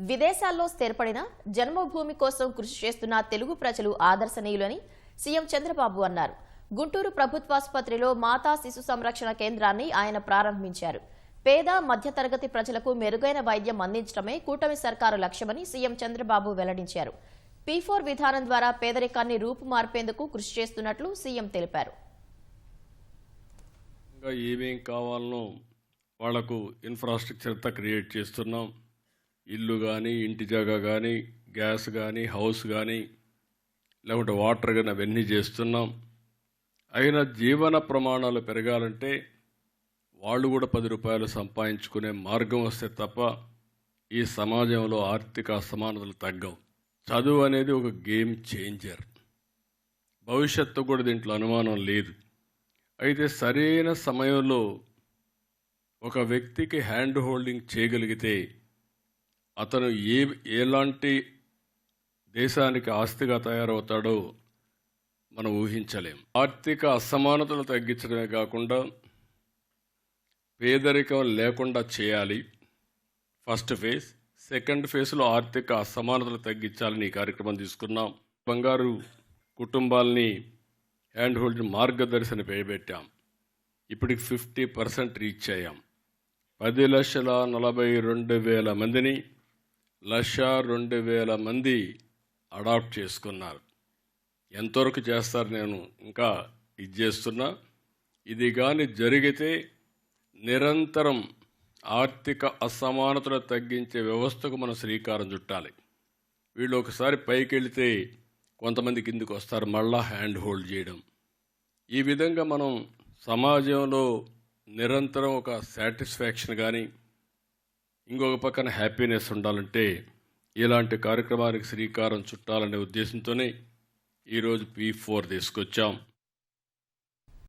విదేశాల్లో స్థిరపడిన జన్మభూమి కోసం కృషి చేస్తున్న తెలుగు ప్రజలు ఆదర్శనీయులని సీఎం చంద్రబాబు అన్నారు. గుంటూరు ప్రభుత్వాసుపత్రిలో మాతా శిశు సంరక్షణ కేంద్రాన్ని ఆయన ప్రారంభించారు. పేద మధ్యతరగతి ప్రజలకు మెరుగైన వైద్యం అందించడమే కూటమి సర్కారు లక్ష్యమని సీఎం చంద్రబాబు వెల్లడించారు. P4 విధానం ద్వారా పేదరికాన్ని రూపుమార్పేందుకు కృషి చేస్తున్నట్లు సీఎం తెలిపారు. ఏమేం కావాలనో వాళ్లకు ఇన్ఫ్రాస్ట్రక్చర్ అంతా క్రియేట్ చేస్తున్నాం. ఇల్లు కానీ, ఇంటి జాగా కానీ, గ్యాస్ కానీ, హౌస్ కానీ, లేకుంటే వాటర్ కానీ అవన్నీ చేస్తున్నాం. అయినా జీవన ప్రమాణాలు పెరగాలంటే వాళ్ళు కూడా 10 రూపాయలు సంపాదించుకునే మార్గం వస్తే తప్ప ఈ సమాజంలో ఆర్థిక అసమానతలు తగ్గవు. చదువు అనేది ఒక గేమ్ చేంజర్. భవిష్యత్తు కూడా దీంట్లో అనుమానం లేదు. అయితే సరైన సమయంలో ఒక వ్యక్తికి హ్యాండ్ హోల్డింగ్ చేయగలిగితే అతను ఎలాంటి దేశానికి ఆస్తిగా తయారవుతాడో మనం ఊహించలేం. ఆర్థిక అసమానతలు తగ్గించడమే కాకుండా పేదరికం లేకుండా చేయాలి ఫస్ట్ ఫేజ్. సెకండ్ ఫేజ్లో ఆర్థిక అసమానతలు తగ్గించాలని ఈ కార్యక్రమం తీసుకున్నాం. బంగారు కుటుంబాలని హ్యాండ్ హోల్డింగ్ మార్గదర్శన పెట్టాం. ఇప్పటికి 50% రీచ్ అయ్యాం. 10,42,000 మందిని 1,02,000 మంది అడాప్ట్ చేసుకున్నారు. ఎంతవరకు చేస్తారు నేను ఇంకా ఇది చేస్తున్నా. ఇది కానీ జరిగితే నిరంతరం ఆర్థిక అసమానతలు తగ్గించే వ్యవస్థకు మనం శ్రీకారం చుట్టాలి. వీళ్ళు ఒకసారి పైకి వెళితే కొంతమంది కిందికి వస్తారు, మళ్ళా హ్యాండ్ హోల్డ్ చేయడం. ఈ విధంగా మనం సమాజంలో నిరంతరం ఒక సాటిస్ఫాక్షన్ కానీ ఇంకొక పక్కన హ్యాపీనెస్ ఉండాలంటే ఇలాంటి కార్యక్రమానికి శ్రీకారం చుట్టాలనే ఉద్దేశంతోనే ఈరోజు P4 తీసుకొచ్చాం.